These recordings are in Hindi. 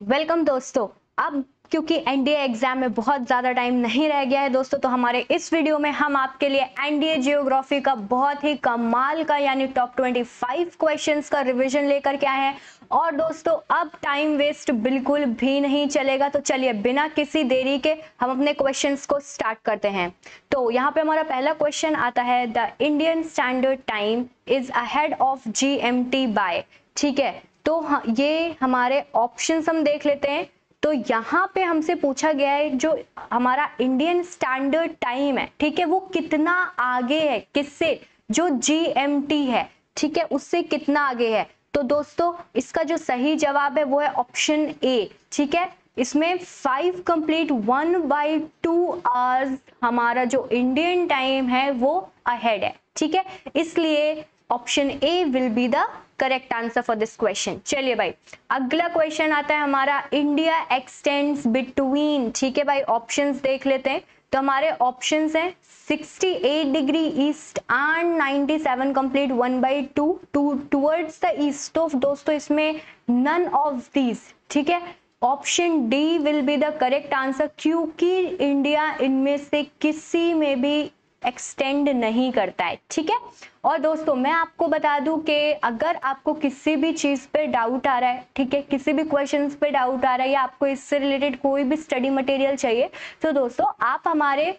वेलकम दोस्तों। अब क्योंकि एनडीए एग्जाम में बहुत ज़्यादा टाइम नहीं रह गया है दोस्तों, तो हमारे इस वीडियो में हम आपके लिए एनडीए जियोग्राफी का बहुत ही कमाल का यानी टॉप 25 क्वेश्चंस का रिवीजन लेकर के आए हैं। और दोस्तों अब टाइम वेस्ट बिल्कुल भी नहीं चलेगा, तो चलिए बिना किसी देरी के हम अपने क्वेश्चंस को स्टार्ट करते हैं। तो यहाँ पे हमारा पहला क्वेश्चन आता है, the Indian Standard Time is ahead of GMT by. ठीक है, तो ये हमारे ऑप्शंस हम देख लेते हैं। तो यहाँ पे हमसे पूछा गया है जो हमारा इंडियन स्टैंडर्ड टाइम है, ठीक है, वो कितना आगे है किससे, जो जीएमटी है, ठीक है, उससे कितना आगे है। तो दोस्तों इसका जो सही जवाब है वो है ऑप्शन ए। ठीक है, इसमें 5 कंप्लीट 1/2 आवर्स हमारा जो इंडियन टाइम है वो अहेड है। ठीक है, इसलिए option A will be the correct answer for this question. चलिए भाई अगला क्वेश्चन आता है हमारा, इंडिया एक्सटेंड्स बिटवीन। ठीक है भाई, ऑप्शंस देख लेते हैं। तो हमारे ऑप्शंस हैं 68 degree east and 97 complete 1/2 towards the east. तो दोस्तों इसमें नन ऑफ दीज, ठीक है, option D will be the correct answer, क्योंकि इंडिया इनमें से किसी में भी एक्सटेंड नहीं करता है। ठीक है, और दोस्तों मैं आपको बता दूं कि अगर आपको किसी भी चीज पे डाउट आ रहा है, ठीक है, किसी भी क्वेश्चंस पे डाउट आ रहा है या आपको इससे रिलेटेड कोई भी स्टडी मटेरियल चाहिए, तो दोस्तों आप हमारे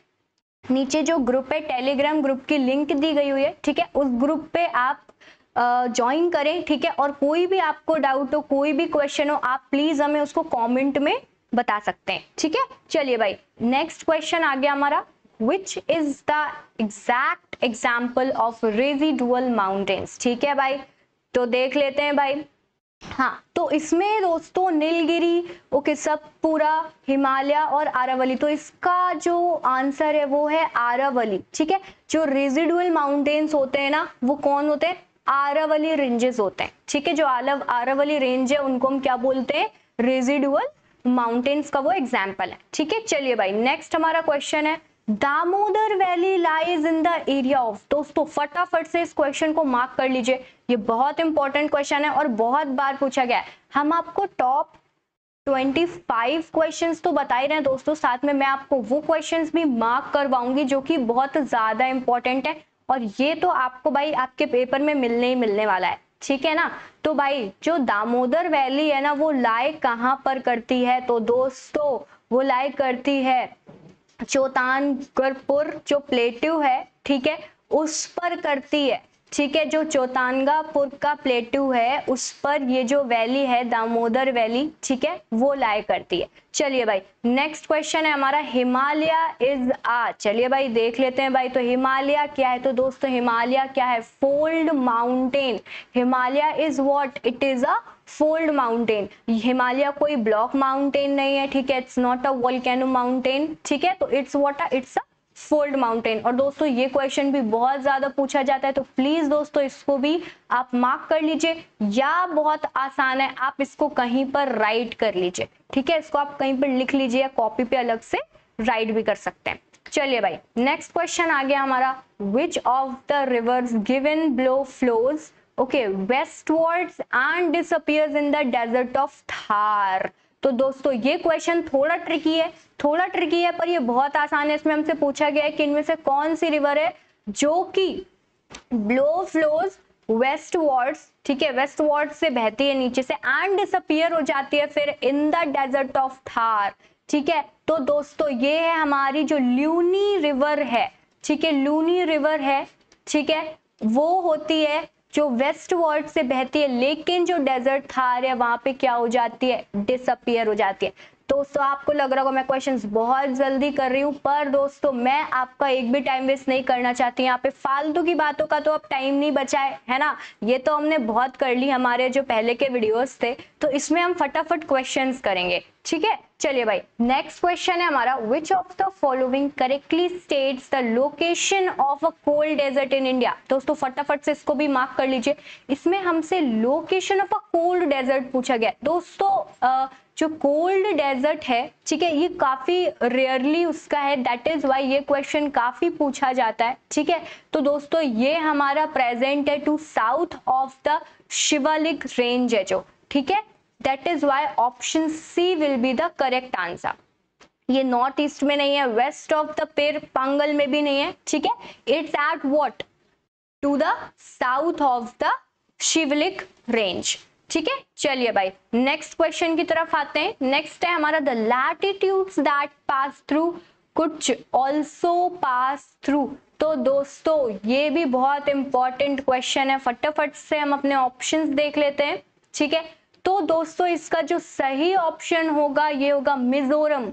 नीचे जो ग्रुप है, टेलीग्राम ग्रुप की लिंक दी गई हुई है, ठीक है, उस ग्रुप पे आप ज्वाइन करें। ठीक है, और कोई भी आपको डाउट हो, कोई भी क्वेश्चन हो, आप प्लीज हमें उसको कॉमेंट में बता सकते हैं। ठीक है, चलिए भाई नेक्स्ट क्वेश्चन आ गया हमारा, which is the exact example of residual mountains। ठीक है भाई, तो देख लेते हैं भाई। हाँ, तो इसमें दोस्तों नीलगिरी, ओके, सब पूरा हिमालय और आरावली, तो इसका जो आंसर है वो है आरावली। ठीक है, जो रेजिडुअल माउंटेन्स होते हैं ना, वो कौन होते हैं, आरावली रेंजेस होते हैं। ठीक है, जो आरावली रेंज है उनको हम क्या बोलते हैं, रेजिडुअल माउंटेन्स का वो एग्जाम्पल है। ठीक है, चलिए भाई नेक्स्ट हमारा क्वेश्चन है, Damodar valley lies in the area of. दोस्तों फटाफट से इस क्वेश्चन को मार्क कर लीजिए, ये बहुत इंपॉर्टेंट क्वेश्चन है और बहुत बार पूछा गया है। हम आपको टॉप 25 क्वेश्चंस तो बता ही रहे हैं दोस्तों, साथ में मैं आपको वो क्वेश्चंस भी मार्क करवाऊंगी जो कि बहुत ज्यादा इंपॉर्टेंट है, और ये तो आपको भाई आपके पेपर में मिलने ही मिलने वाला है। ठीक है ना, तो भाई जो दामोदर वैली है ना, वो लाई कहाँ पर करती है, तो दोस्तों वो लाई करती है चौतानगढ़पुर जो प्लेट्यू है, ठीक है, उस पर करती है। ठीक है, जो चौतानगापुर का प्लेट्यू है उस पर ये जो वैली है दामोदर वैली, ठीक है, वो लाई करती है। चलिए भाई नेक्स्ट क्वेश्चन है हमारा, हिमालय इज आ। चलिए भाई देख लेते हैं भाई, तो हिमालय क्या है, तो दोस्तों हिमालय क्या है, fold mountain. Himalaya is what, it is a fold mountain. Himalaya कोई ब्लॉक माउंटेन नहीं है, ठीक है, it's not a volcano mountain. ठीक है, तो it's what, it's a fold mountain. और दोस्तों ये क्वेश्चन भी बहुत ज्यादा पूछा जाता है, तो प्लीज दोस्तों इसको भी आप मार्क कर लीजिए, या बहुत आसान है आप इसको कहीं पर राइट कर लीजिए। ठीक है, इसको आप कहीं पर लिख लीजिए या कॉपी पे अलग से राइट भी कर सकते हैं। चलिए भाई नेक्स्ट क्वेश्चन आ गया हमारा, which of the rivers given below flows okay westwards and disappears in the desert of Thar. तो दोस्तों ये क्वेश्चन थोड़ा ट्रिकी है, पर ये बहुत आसान है। इसमें हमसे पूछा गया है कि इनमें से कौन सी रिवर है जो कि ब्लो फ्लोज वेस्टवर्ड्स, ठीक है, वेस्टवर्ड्स से बहती है नीचे से, एंड डिसअपीयर हो जाती है फिर in the desert of Thar. ठीक है, तो दोस्तों ये है हमारी जो लूनी रिवर है। ठीक है, लूनी रिवर है, ठीक है, वो होती है जो वेस्ट वर्ल्ड से बहती है, लेकिन जो डेजर्ट थार है वहां पे क्या हो जाती है, डिसअपियर हो जाती है। दोस्तों आपको लग रहा होगा मैं क्वेश्चंस बहुत जल्दी कर रही हूँ, पर दोस्तों मैं आपका एक भी टाइम वेस्ट नहीं करना चाहती। यहाँ पे फालतू की बातों का तो अब टाइम नहीं बचा है ना, ये तो हमने बहुत कर ली हमारे जो पहले के वीडियोस थे, तो इसमें हम फटाफट क्वेश्चंस करेंगे। ठीक है, चलिए भाई नेक्स्ट क्वेश्चन है हमारा, which of the following correctly states the location of a cold desert in India. दोस्तों फटाफट से इसको भी मार्क कर लीजिए, इसमें हमसे location of a cold desert पूछा गया। दोस्तों जो कोल्ड डेजर्ट है, ठीक है, ये काफी रेयरली उसका है, दैट इज वाई ये क्वेश्चन काफी पूछा जाता है। ठीक है, तो दोस्तों ये हमारा प्रेजेंट है to south of the Shivalik range है जो, ठीक है, that is why option C will be the correct answer. ये नॉर्थ ईस्ट में नहीं है, वेस्ट ऑफ द पेर पंगल में भी नहीं है, ठीक है, it's at what, to the south of the Shivalik range, ठीक है। चलिए भाई नेक्स्ट क्वेश्चन की तरफ आते हैं। नेक्स्ट है हमारा the latitudes that pass through could also pass through. तो दोस्तों ये भी बहुत इंपॉर्टेंट क्वेश्चन है, फटाफट से हम अपने ऑप्शंस देख लेते हैं, ठीक है। तो दोस्तों इसका जो सही ऑप्शन होगा ये होगा मिजोरम,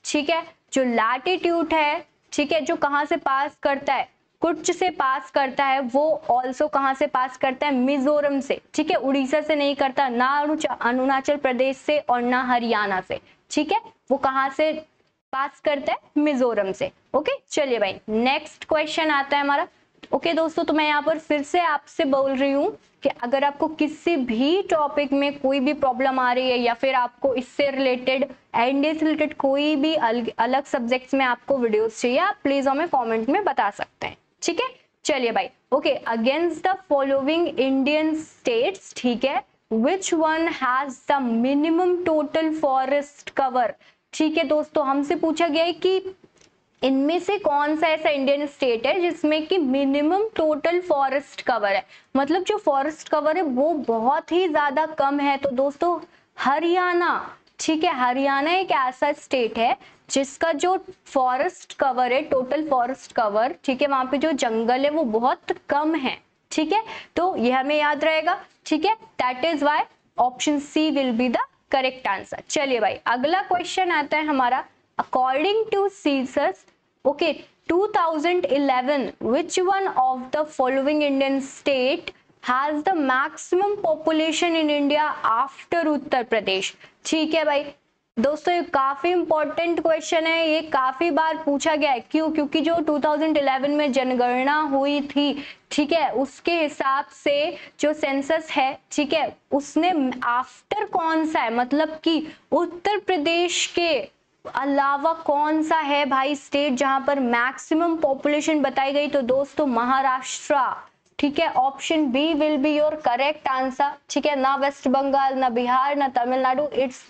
ठीक है। जो लैटिट्यूड है, ठीक है, जो कहां से पास करता है, कुछ से पास करता है, वो ऑल्सो कहां से पास करता है, मिजोरम से, ठीक है। उड़ीसा से नहीं करता, ना अरुणाचल प्रदेश से और ना हरियाणा से, ठीक है। वो कहां से पास करता है, मिजोरम से। ओके चलिए भाई नेक्स्ट क्वेश्चन आता है हमारा। ओके दोस्तों तो मैं यहाँ पर फिर से आपसे बोल रही हूँ कि अगर आपको किसी भी टॉपिक में कोई भी प्रॉब्लम आ रही है या फिर आपको इससे रिलेटेड एनडीए से रिलेटेड कोई भी अलग सब्जेक्ट्स में आपको वीडियोस चाहिए, आप प्लीज हमें कमेंट में बता सकते हैं, ठीक है। चलिए भाई okay, against the following Indian states, ठीक है, which one has the minimum total forest cover. ठीक है दोस्तों, हमसे पूछा गया है कि इनमें से कौन सा ऐसा इंडियन स्टेट है जिसमें कि मिनिमम टोटल फॉरेस्ट कवर है, मतलब जो फॉरेस्ट कवर है वो बहुत ही ज्यादा कम है। तो दोस्तों हरियाणा, ठीक है, हरियाणा एक ऐसा स्टेट है जिसका जो फॉरेस्ट कवर है, टोटल फॉरेस्ट कवर, ठीक है, वहां पे जो जंगल है वो बहुत कम है, ठीक है। तो ये हमें याद रहेगा, ठीक है, that is why option C will be the correct answer. चलिए भाई अगला क्वेश्चन आता है हमारा, according to census, okay 2011 which one of the following Indian state has the maximum population in India after Uttar Pradesh. ठीक है भाई दोस्तों, ये काफी इंपॉर्टेंट क्वेश्चन है, ये काफी बार पूछा गया है। क्यों? क्योंकि जो 2011 में जनगणना हुई थी, ठीक है, उसके हिसाब से जो सेंसस है, ठीक है, उसने आफ्टर कौन सा है, मतलब कि उत्तर प्रदेश के अलावा कौन सा है भाई स्टेट जहां पर मैक्सिमम पॉपुलेशन बताई गई। तो दोस्तों महाराष्ट्र, ठीक है, option B will be your correct answer, ठीक है। ना वेस्ट बंगाल, ना बिहार, ना तमिलनाडु, इट्स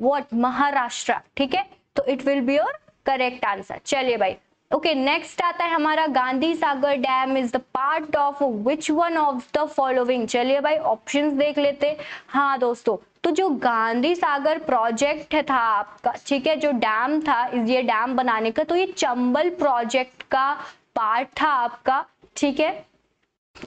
व्हाट, महाराष्ट्र, ठीक है। तो it will be your correct answer. चलिए भाई ओके नेक्स्ट आता है हमारा, Gandhi Sagar dam is the part of which one of the following. चलिए भाई ऑप्शंस देख लेते। हाँ दोस्तों, तो जो गांधी सागर प्रोजेक्ट था आपका, ठीक है, जो डैम था, ये डैम बनाने का, तो ये चंबल प्रोजेक्ट का पार्ट था आपका, ठीक है।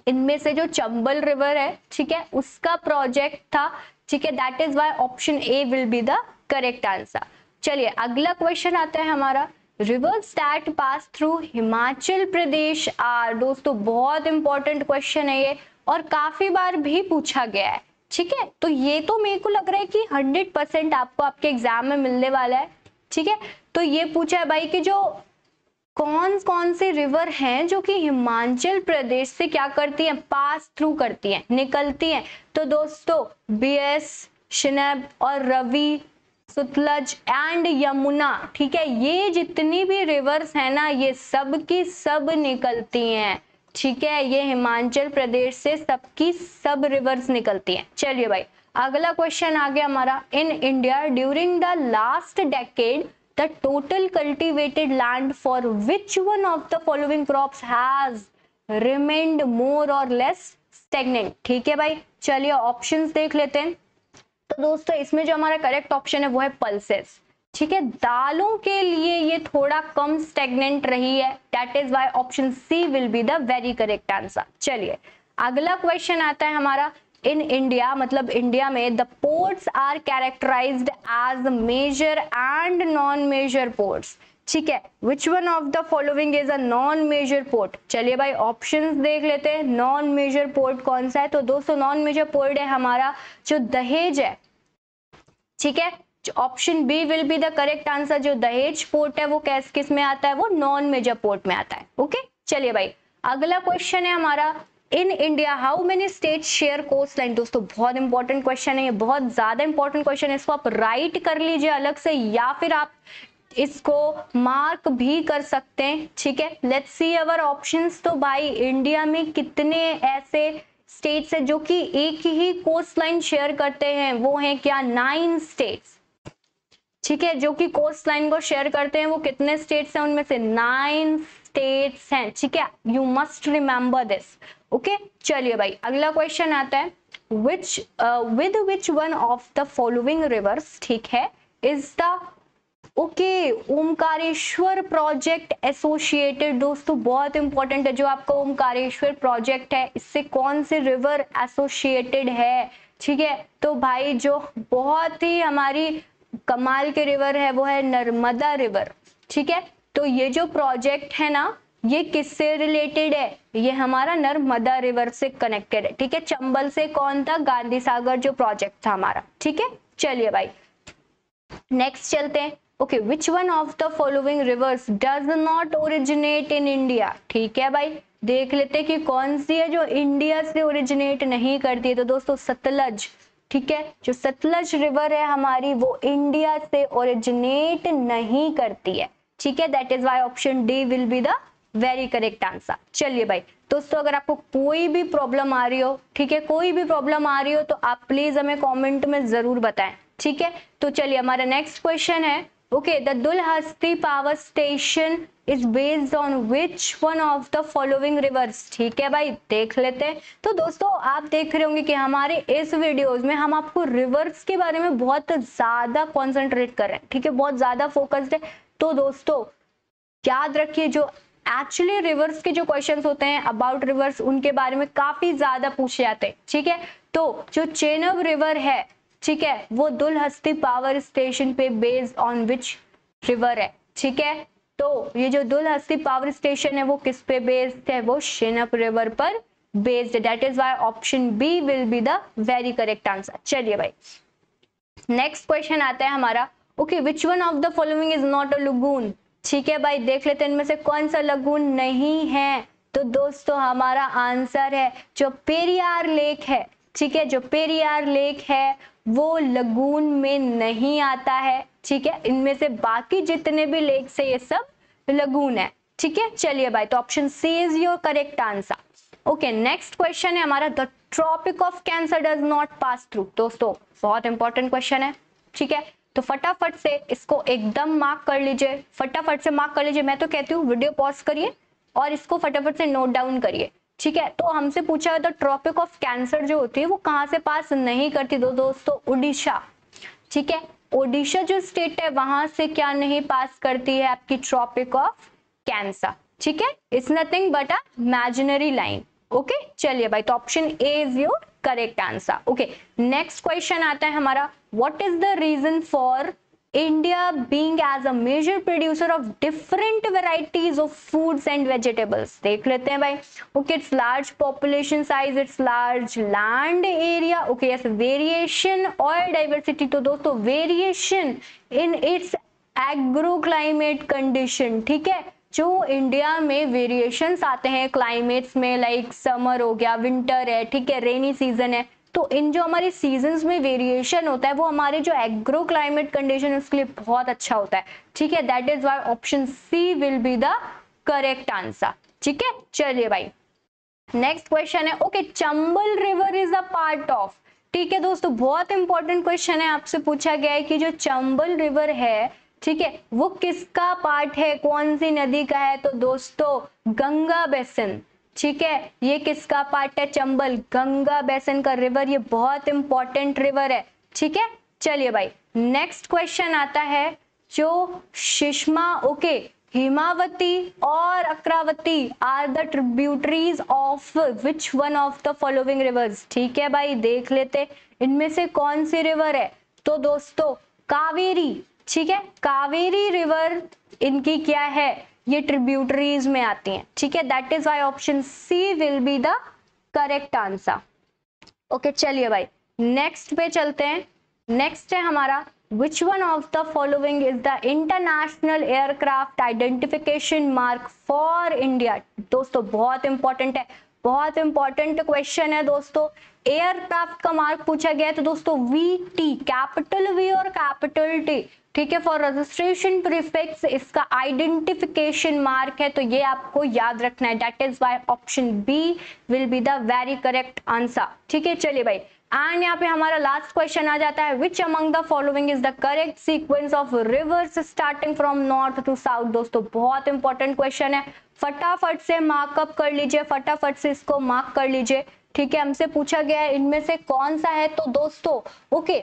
इनमें से जो चंबल रिवर है, ठीक है, उसका प्रोजेक्ट था, ठीक है, that is why option A will be the correct answer. चलिए अगला क्वेश्चन आता है हमारा, rivers that pass through Himachal Pradesh are. दोस्तों बहुत इंपॉर्टेंट क्वेश्चन है ये और काफी बार भी पूछा गया है, ठीक है। तो ये तो मेरे को लग रहा है कि 100% आपको आपके एग्जाम में मिलने वाला है, ठीक है। तो ये पूछा है भाई कि जो कौन कौन से रिवर हैं जो कि हिमाचल प्रदेश से क्या करती हैं, पास थ्रू करती हैं, निकलती हैं। तो दोस्तों बियास, शिनाब और रवि, सतलज एंड यमुना, ठीक है, ये जितनी भी रिवर्स है ना, ये सब की सब निकलती हैं, ठीक है, ये हिमाचल प्रदेश से सबकी सब रिवर्स निकलती हैं। चलिए भाई अगला क्वेश्चन आ गया हमारा, in India during the last decade the total cultivated land for which one of the following crops has remained more or less stagnant. ठीक है भाई चलिए ऑप्शंस देख लेते हैं। तो दोस्तों इसमें जो हमारा करेक्ट ऑप्शन है वो है पल्सेस, ठीक है, दालों के लिए ये थोड़ा कम स्टेगनेंट रही है, that is why option C will be the very correct answer. चलिए अगला क्वेश्चन आता है हमारा, इन इंडिया, मतलब इंडिया में the ports are characterised as major and non major ports. ठीक है, which one of the following is a non major port. चलिए भाई ऑप्शंस देख लेते हैं, नॉन मेजर पोर्ट कौन सा है। तो दोस्तों नॉन मेजर पोर्ट है हमारा जो दहेज है, ठीक है, option B will be the correct answer. जो दहेज पोर्ट है वो किस में आता है, वो नॉन मेजर पोर्ट में आता है। ओके चलिए भाई अगला क्वेश्चन है हमारा, in India how many state share coast line. दोस्तों बहुत इंपॉर्टेंट क्वेश्चन है, ये बहुत ज्यादा इंपॉर्टेंट क्वेश्चन है, इसको आप राइट कर लीजिए अलग से या फिर आप इसको मार्क भी कर सकते हैं, ठीक है। Let's see our options. तो भाई इंडिया में कितने ऐसे स्टेट्स है जो कि एक ही कोस्ट लाइन शेयर करते हैं, वो है क्या 9 स्टेट्स। ठीक है, जो कि कोस्ट लाइन को शेयर करते हैं वो कितने स्टेट्स हैं, उनमें से 9 स्टेट्स हैं। ठीक है, you must remember this. Okay, चलिए भाई अगला क्वेश्चन आता है, with which one of the following rivers, ठीक है, is the okay Omkareshwar project associated. दोस्तों बहुत इंपॉर्टेंट है, जो आपका ओमकारेश्वर प्रोजेक्ट है इससे कौन से रिवर एसोसिएटेड है। ठीक है, तो भाई जो बहुत ही हमारी कमाल के रिवर है वो है नर्मदा रिवर। ठीक है, तो ये जो प्रोजेक्ट है ना ये किससे रिलेटेड है, ये हमारा नर्मदा रिवर से कनेक्टेड है। ठीक है, चंबल से कौन था, गांधी सागर जो प्रोजेक्ट था हमारा। ठीक है, चलिए भाई नेक्स्ट चलते हैं। Okay, which one of the following reverse does not originate in India. ठीक है भाई, देख लेते हैं कि कौन सी है जो इंडिया से ओरिजिनेट नहीं करती है। तो दोस्तों सतलज। ठीक है, जो सतलज रिवर है हमारी वो इंडिया से ओरिजिनेट नहीं करती है। ठीक है, that is why option D will be the very correct answer. चलिए भाई दोस्तों, अगर आपको कोई भी प्रॉब्लम आ रही हो, ठीक है, कोई भी प्रॉब्लम आ रही हो तो आप प्लीज हमें कमेंट में जरूर बताएं। ठीक है, तो चलिए हमारा नेक्स्ट क्वेश्चन है, okay, the Dulhasti power station is based on which one of the following rivers. ठीक है भाई, देख लेते हैं। तो दोस्तों आप देख रहे होंगे कि हमारे इस वीडियोस में हम आपको रिवर्स के बारे में बहुत ज्यादा कॉन्सेंट्रेट कर रहे हैं। ठीक है, बहुत ज्यादा फोकस्ड है। तो दोस्तों याद रखिए, जो एक्चुअली रिवर्स के जो क्वेश्चंस होते हैं अबाउट रिवर्स उनके बारे में काफी ज्यादा पूछे जाते हैं। ठीक है, तो जो चेनाब रिवर है, ठीक है, वो दुलहस्ती पावर स्टेशन पे बेस्ड ऑन विच रिवर है। ठीक है, तो ये जो दुलहस्ती पावर स्टेशन है वो किस पे बेस्ड है, वो चेनाब रिवर पर बेस्ड है। That is why option B will be the very correct answer. चलिए भाई नेक्स्ट क्वेश्चन आता है हमारा, okay, which one of the following is not a lagoon. ठीक है भाई, देख लेते हैं इनमें से कौन सा लगून नहीं है। तो दोस्तों हमारा आंसर है जो पेरियार लेक है। ठीक है, जो पेरियार लेक है वो लगून में नहीं आता है। ठीक है, इनमें से बाकी जितने भी लेक्स है ये सब लगून है। ठीक है, चलिए भाई, तो option C is your correct answer. Okay, next question है हमारा, the Tropic of Cancer does not pass through. दोस्तों बहुत इंपॉर्टेंट क्वेश्चन है। ठीक है, तो फटाफट से इसको एकदम मार्क कर लीजिए, फटाफट से मार्क कर लीजिए। मैं तो कहती हूँ वीडियो पॉज करिए और इसको फटाफट से नोट डाउन करिए। ठीक है, तो हमसे पूछा है तो ट्रॉपिक ऑफ कैंसर जो होती है वो कहाँ से पास नहीं करती। दोस्तों उड़ीसा। ठीक है, ओडिशा जो स्टेट है वहां से क्या नहीं पास करती है आपकी ट्रॉपिक ऑफ कैंसर। ठीक है, it's nothing but a imaginary line. Okay, चलिए भाई, तो option A is your correct answer. Okay, next question आता है हमारा, what is the reason for India being as a major producer of different varieties of foods and vegetables। देख लेते हैं भाई। Okay, it's large population size, it's large land area, okay, yes, variation और diversity। तो दोस्तों variation in its agroclimate condition। ठीक है, जो इंडिया में वेरिएशंस आते हैं क्लाइमेट्स में, लाइक समर हो गया, विंटर है, ठीक है, रेनी सीजन है, तो इन जो हमारे सीजन्स में वेरिएशन होता है वो हमारे जो एग्रो क्लाइमेट कंडीशन है उसके लिए बहुत अच्छा होता है। ठीक है, that is why option C will be the correct answer. ठीक है, चलिए भाई नेक्स्ट क्वेश्चन है, okay, Chambal river is a part of. ठीक है दोस्तों, बहुत इंपॉर्टेंट क्वेश्चन है, आपसे पूछा गया है कि जो चंबल रिवर है, ठीक है, वो किसका पार्ट है, कौन सी नदी का है। तो दोस्तों गंगा बेसिन। ठीक है, ये किसका पार्ट है, चंबल, गंगा बेसिन का रिवर, ये बहुत इंपॉर्टेंट रिवर है। ठीक है, चलिए भाई नेक्स्ट क्वेश्चन आता है, जो शिश्मा, ओके, हिमावती और अक्रावती are the tributaries of which one of the following rivers. ठीक है भाई, देख लेते इनमें से कौन सी रिवर है। तो दोस्तों कावेरी। ठीक है, कावेरी रिवर इनकी क्या है, ये ट्रिब्यूटरीज में आती हैं। ठीक है, that is why option C will be the correct answer. Okay, चलिए भाई नेक्स्ट पे चलते हैं। नेक्स्ट है हमारा, which one of the following is the international aircraft identification mark for India. दोस्तों बहुत इंपॉर्टेंट है, बहुत इंपॉर्टेंट क्वेश्चन है दोस्तों। एयरक्राफ्ट का मार्क पूछा गया है, तो दोस्तों VT, कैपिटल V और कैपिटल T, ठीक है। फॉर रजिस्ट्रेशन प्रीफिक्स इसका आइडेंटिफिकेशन मार्क है, तो ये आपको याद रखना है। That is why option B will be the very correct answer. ठीक है, चलिए भाई। एंड यहाँ पे हमारा लास्ट क्वेश्चन आ जाता है, which among the following is the correct sequence of rivers starting from north to south. दोस्तों बहुत इंपॉर्टेंट क्वेश्चन है, फटाफट से मार्कअप कर लीजिए, फटाफट से इसको मार्क कर लीजिए। ठीक है, हमसे पूछा गया है इनमें से कौन सा है, तो दोस्तों ओके,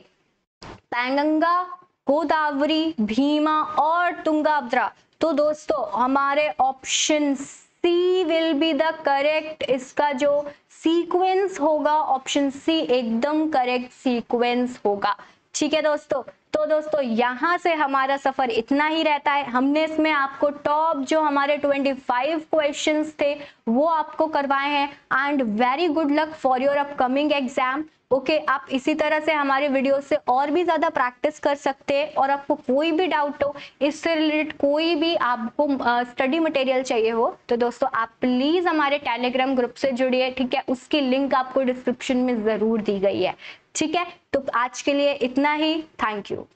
पैंगंगा, गोदावरी, भीमा और तुंगाभद्रा। तो दोस्तों हमारे option C will be the correct, इसका जो सीक्वेंस होगा ऑप्शन सी एकदम करेक्ट सीक्वेंस होगा। ठीक है दोस्तों, तो दोस्तों यहाँ से हमारा सफर इतना ही रहता है। हमने इसमें आपको टॉप जो हमारे 25 क्वेश्चंस थे वो आपको करवाए हैं। And very good luck for your upcoming exam. Okay, आप इसी तरह से हमारे वीडियो से और भी ज्यादा प्रैक्टिस कर सकते हैं। और आपको कोई भी डाउट हो, इससे रिलेटेड कोई भी आपको स्टडी मटेरियल चाहिए हो, तो दोस्तों आप प्लीज हमारे टेलीग्राम ग्रुप से जुड़िए। ठीक है, उसकी लिंक आपको डिस्क्रिप्शन में जरूर दी गई है। ठीक है, तो आज के लिए इतना ही। Thank you.